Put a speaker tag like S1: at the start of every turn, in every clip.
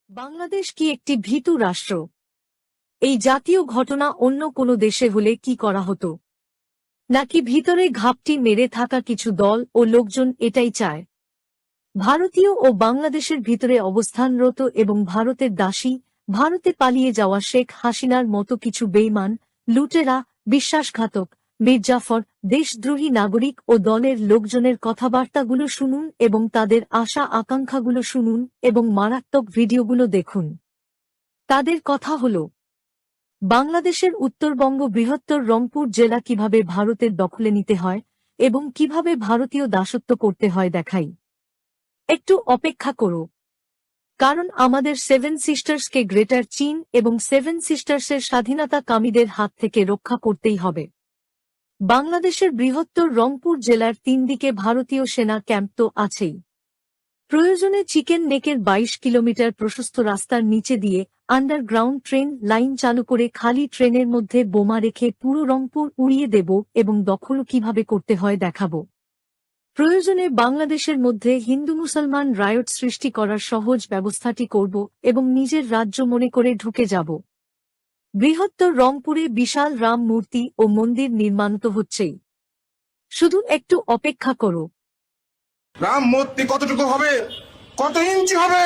S1: বাংলাদেশ কি একটি ভীতু রাষ্ট্র? এই জাতীয় ঘটনা অন্য কোনো দেশে হলে কি করা হতো? নাকি ভিতরে ঘাপটি মেরে থাকা কিছু দল ও লোকজন এটাই চায়? ভারতীয় ও বাংলাদেশের ভিতরে অবস্থানরত এবং ভারতের দাসী, ভারতে পালিয়ে যাওয়া শেখ হাসিনার মতো কিছু বেইমান, লুটেরা, বিশ্বাসঘাতক, মির্জাফর, দেশদ্রোহী নাগরিক ও দলের লোকজনের কথাবার্তাগুলো শুনুন এবং তাদের আশা আকাঙ্ক্ষাগুলো শুনুন এবং মারাত্মক ভিডিওগুলো দেখুন। তাদের কথা হল, বাংলাদেশের উত্তরবঙ্গ বৃহত্তর রংপুর জেলা কিভাবে ভারতের দখলে নিতে হয় এবং কিভাবে ভারতীয় দাসত্ব করতে হয় দেখাই। একটু অপেক্ষা করো, কারণ আমাদের সেভেন সিস্টার্সকে গ্রেটার চীন এবং সেভেন সিস্টার্সের স্বাধীনতাকামীদের হাত থেকে রক্ষা করতেই হবে। বাংলাদেশের বৃহত্তর রংপুর জেলার 3 দিকে ভারতীয় সেনা ক্যাম্প তো আছেই। প্রয়োজনে চিকেন নেকের 22 কিলোমিটার প্রশস্ত রাস্তার নিচে দিয়ে আন্ডারগ্রাউন্ড ট্রেন লাইন চালু করে খালি ট্রেনের মধ্যে বোমা রেখে পুরো রংপুর উড়িয়ে দেব এবং দখল কিভাবে করতে হয় দেখাব। প্রয়োজনে বাংলাদেশের মধ্যে হিন্দু মুসলমান রায়ট সৃষ্টি করার সহজ ব্যবস্থাটি করব এবং নিজের রাজ্য মনে করে ঢুকে যাব। বৃহত্তর রংপুরে বিশাল রাম মূর্তি ও মন্দির নির্মাণ তো হচ্ছেই, শুধু একটু অপেক্ষা করো।
S2: রাম মূর্তি কতটুকু হবে, কত ইঞ্চি হবে,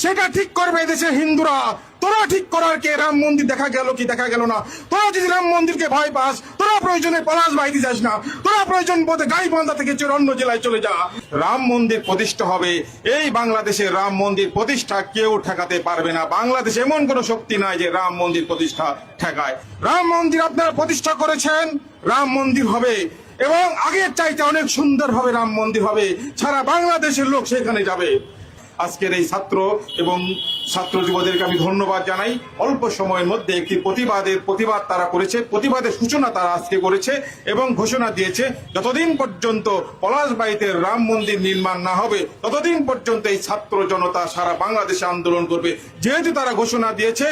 S2: সেটা ঠিক করবে এদেশের হিন্দুরা। তোরা ঠিক করার কে? রাম মন্দির দেখা গেল কি দেখা গেল না? তোরা যদি রাম মন্দিরকে ভয় পাস, তোরা প্রয়োজনে পলাশ বাইতে যাস না, তোরা প্রয়োজন বোধে গাইবান্ধা থেকে অন্য জেলায় চলে যা। রাম মন্দির প্রতিষ্ঠা হবে, এই বাংলাদেশে রাম মন্দির প্রতিষ্ঠা কেউ ঠেকাতে পারবে না। বাংলাদেশে এমন কোন শক্তি নাই যে রাম মন্দির প্রতিষ্ঠা ঠেকায়। রাম মন্দির আপনারা প্রতিষ্ঠা করেছেন, রাম মন্দির হবে এবং আগের চাইতে অনেক সুন্দরভাবে রাম মন্দির হবে। সারা বাংলাদেশের লোক সেখানে যাবে। আজকের এই ছাত্র এবং ছাত্র যুবদেরকে আমি ধন্যবাদ জানাই। অল্প সময়ের মধ্যে একটি প্রতিবাদ তারা করেছে, প্রতিবাদের সূচনা তারা আজকে করেছে এবং ঘোষণা দিয়েছে যতদিন পর্যন্ত পলাশবাড়ীতে রাম মন্দির নির্মাণ না হবে ততদিন পর্যন্ত এই ছাত্র জনতা সারা বাংলাদেশে আন্দোলন করবে। যেহেতু তারা ঘোষণা দিয়েছে,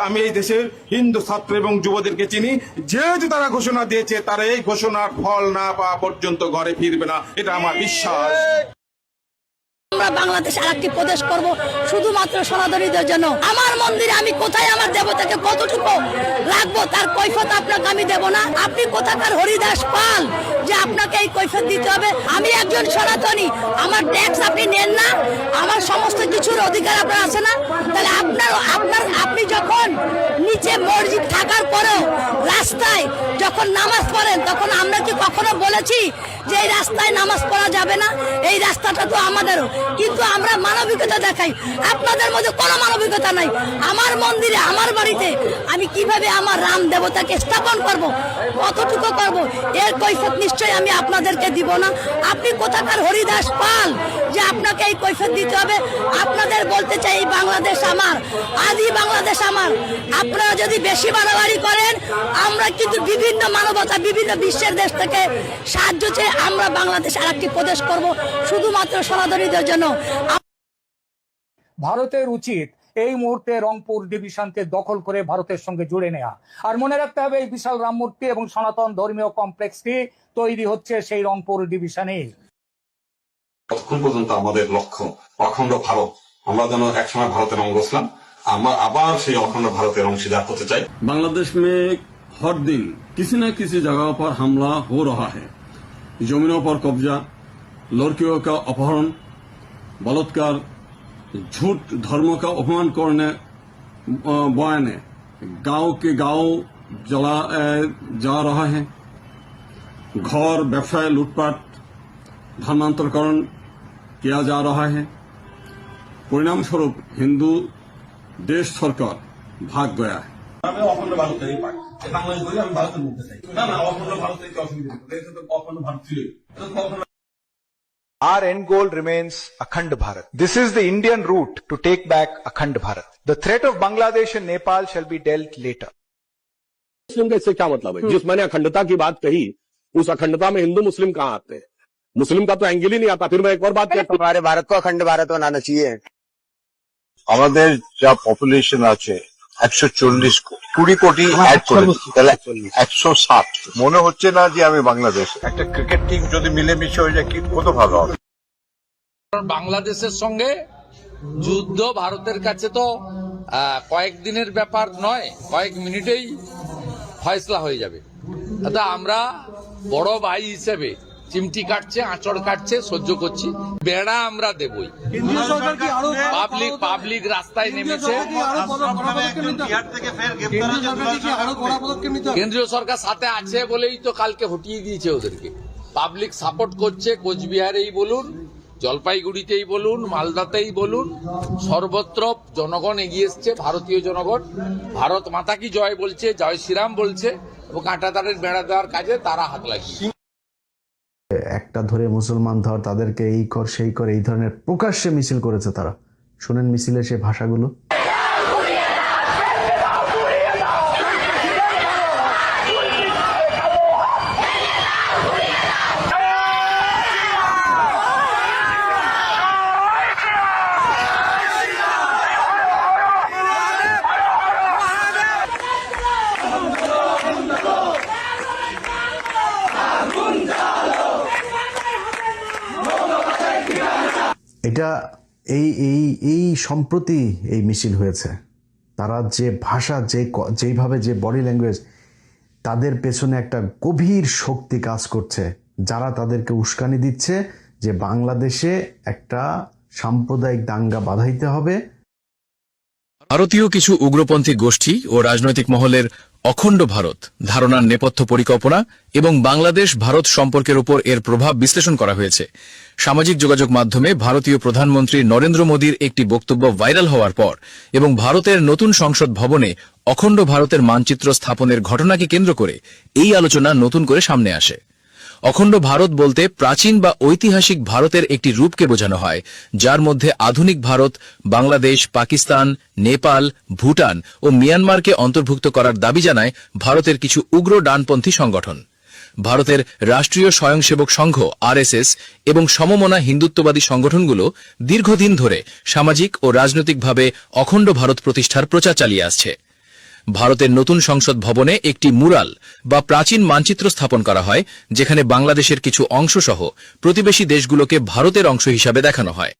S2: আমি এই দেশের হিন্দু ছাত্র এবং যুবদেরকে চিনি, যেহেতু তারা ঘোষণা দিয়েছে তারা এই ঘোষণার ফল না পাওয়া পর্যন্ত ঘরে ফিরবে না, এটা আমার বিশ্বাস।
S3: আমরা বাংলাদেশ আরেকটি প্রদেশ করব শুধুমাত্র সনাতনীদের জন্য। আমার মন্দিরে আমি কোথায় আমার দেবতাকে কতটুকু রাখবো তার কৈফিয়ত আপনাকে আমি দেব না। আপনি কোথাকার হরিদাস পাল যে আপনাকে এই কৈফিয়ত দিতে হবে? আমি একজন সনাতনী, আমার ট্যাক্স আপনি নেন না, আমার সমস্ত কিছুর অধিকার আপনার আছে না? তাহলে আপনি যখন নিচে মসজিদ থাকার পরেও রাস্তায় যখন নামাজ পড়েন, তখন আমরা কি কখনো বলেছি যে এই রাস্তায় নামাজ পড়া যাবে না? এই রাস্তাটা তো আমাদেরও, কিন্তু আমরা মানবিকতা দেখাই। আপনাদের মধ্যে কোনো মানবিকতা নাই। আমার মন্দিরে, আমার বাড়িতে আমি কিভাবে আমার রাম দেবতাকে স্থাপন করব, কতটুকু করব, এর কৈফিয়ত নিশ্চয়ই আমি আপনাদেরকে দিব না। আপনি কোথাকার হরিদাস পাল যে আপনাকে এই কৈফিয়ত দিতে হবে? আপনাদের বলতে চাই, এই বাংলাদেশ আমার, আদি বাংলাদেশ আমার। আপনারা যদি বেশি বাড়াবাড়ি করেন, আমরা কিন্তু বিভিন্ন মানবতা, বিভিন্ন বিশ্বের দেশ থেকে সাহায্য চেয়ে আমরা বাংলাদেশ আরেকটি প্রদেশ করব শুধুমাত্র সনাতনীদের জন্য।
S4: ভারতের উচিত এই মুহূর্তে রংপুর ডিভিশনকে দখল করে ভারতের সঙ্গে জুড়ে নেওয়া। আর মনে রাখতে হবে, এই বিশাল রাম মূর্তি এবং সনাতন ধর্মীয় কমপ্লেক্সটি তৈরি হচ্ছে সেই রংপুর ডিভিশনে।
S5: ততক্ষণ পর্যন্ত আমাদের লক্ষ্য অখণ্ড ভারত। আমরা যেন একসময় ভারতের অঙ্গ ছিলাম, আমরা আবার সেই অখণ্ড ভারতের অংশীদার হতে চাই।
S6: बांग्लादेश में हर दिन किसी न किसी जगह पर हमला हो रहा है। जमीनों पर कब्जा, लड़कियों का अपहरण, बलात्कार, झूठ धर्म का अपमान करने बयाने गांव के गांव जला जा रहा है। घर व्यवसाय लूटपाट धर्मांतरकरण किया जा रहा है। परिणाम स्वरूप हिंदू देश सरकार भाग गया है।
S7: আমি অখণ্ড ভারত চাই, বাংলাদেশ বলে আমি ভারতের মধ্যে চাই না, না অখণ্ড ভারত চাইতে অসুবিধা নেই, অখণ্ড ভারত ছিল।
S8: Our end goal remains Akhand Bharat. This is the Indian route to take back Akhand Bharat. The threat of Bangladesh and Nepal shall be dealt later.
S9: मुस्लिम का इससे क्या मतलब है? जिस मैंने अखंडता की बात कही, उस अखंडता में हिंदू मुस्लिम कहाँ आते हैं? मुस्लिम का तो एंगल ही नहीं आता। फिर मैं एक और बात कहता हूँ,
S10: हमारे भारत को अखंड भारत बनाना चाहिए।
S11: আমাদের যা পপুলেশন আছে 140 20 কোটি অ্যাড করে তাহলে 160। মনে হচ্ছে না যে আমি বাংলাদেশ। একটা ক্রিকেট টিম যদি মিলেমিশে হয়ে যায় কত ভালো হবে।
S12: বাংলাদেশের সঙ্গে যুদ্ধ ভারতের কাছে তো কয়েকদিনের ব্যাপার নয়, কয়েক মিনিটেই ফয়সলা হয়ে যাবে। তা আমরা বড় ভাই হিসেবে চিমটি কাটছে, আঁচড় কাটছে, সহ্য করছি। বেড়া আমরা দেবই। পাবলিক রাস্তায় নেমেছে। কেন্দ্রীয় সরকার সাথে আছে বলেই তো কালকে হটিয়ে দিয়েছে ওদেরকে। পাবলিক সাপোর্ট করছে, কোচবিহারেই বলুন, জলপাইগুড়িতেই বলুন, মালদাতেই বলুন, সর্বত্র জনগণ এগিয়ে এসছে। ভারতীয় জনগণ ভারত মাতা কি জয় বলছে, জয় শ্রীরাম বলছে, এবং কাঁটাতারের বেড়া দেওয়ার কাজে তারা হাত লাগিয়ে
S13: একটা ধরে মুসলমান ধর, তাদেরকে এই কর সেই কর, এই ধরনের প্রকাশ্যে মিছিল করেছে তারা। শুনেন মিছিলের সেই ভাষাগুলো। এটা এই সম্প্রতি এই মিছিল হয়েছে। তারা যে ভাষা, যেইভাবে যে বডি ল্যাঙ্গুয়েজ, তাদের পেছনে একটা গভীর শক্তি কাজ করছে, যারা তাদেরকে উস্কানি দিচ্ছে যে বাংলাদেশে একটা সাম্প্রদায়িক দাঙ্গা বাধাইতে হবে।
S14: ভারতীয় কিছু উগ্রপন্থী গোষ্ঠী ও রাজনৈতিক মহলের অখণ্ড ভারত ধারণার নেপথ্য পরিকল্পনা এবং বাংলাদেশ ভারত সম্পর্কের উপর এর প্রভাব বিশ্লেষণ করা হয়েছে। সামাজিক যোগাযোগ মাধ্যমে ভারতীয় প্রধানমন্ত্রী নরেন্দ্র মোদীর একটি বক্তব্য ভাইরাল হওয়ার পর এবং ভারতের নতুন সংসদ ভবনে অখণ্ড ভারতের মানচিত্র স্থাপনের ঘটনাকে কেন্দ্র করে এই আলোচনা নতুন করে সামনে আসে। অখণ্ড ভারত বলতে প্রাচীন বা ঐতিহাসিক ভারতের একটি রূপকে বোঝানো হয়, যার মধ্যে আধুনিক ভারত, বাংলাদেশ, পাকিস্তান, নেপাল, ভুটান ও মিয়ানমারকে অন্তর্ভুক্ত করার দাবি জানায় ভারতের কিছু উগ্র ডানপন্থী সংগঠন। ভারতের রাষ্ট্রীয় স্বয়ংসেবক সংঘ আরএসএস এবং সমমনা হিন্দুত্ববাদী সংগঠনগুলো দীর্ঘদিন ধরে সামাজিক ও রাজনৈতিকভাবে অখণ্ড ভারত প্রতিষ্ঠার প্রচার চালিয়ে আসছে। ভারতের নতুন সংসদ ভবনে একটি মুরাল বা প্রাচীন মানচিত্র স্থাপন করা হয়, যেখানে বাংলাদেশের কিছু অংশ সহ প্রতিবেশী দেশগুলোকে ভারতের অংশ হিসাবে দেখানো হয়।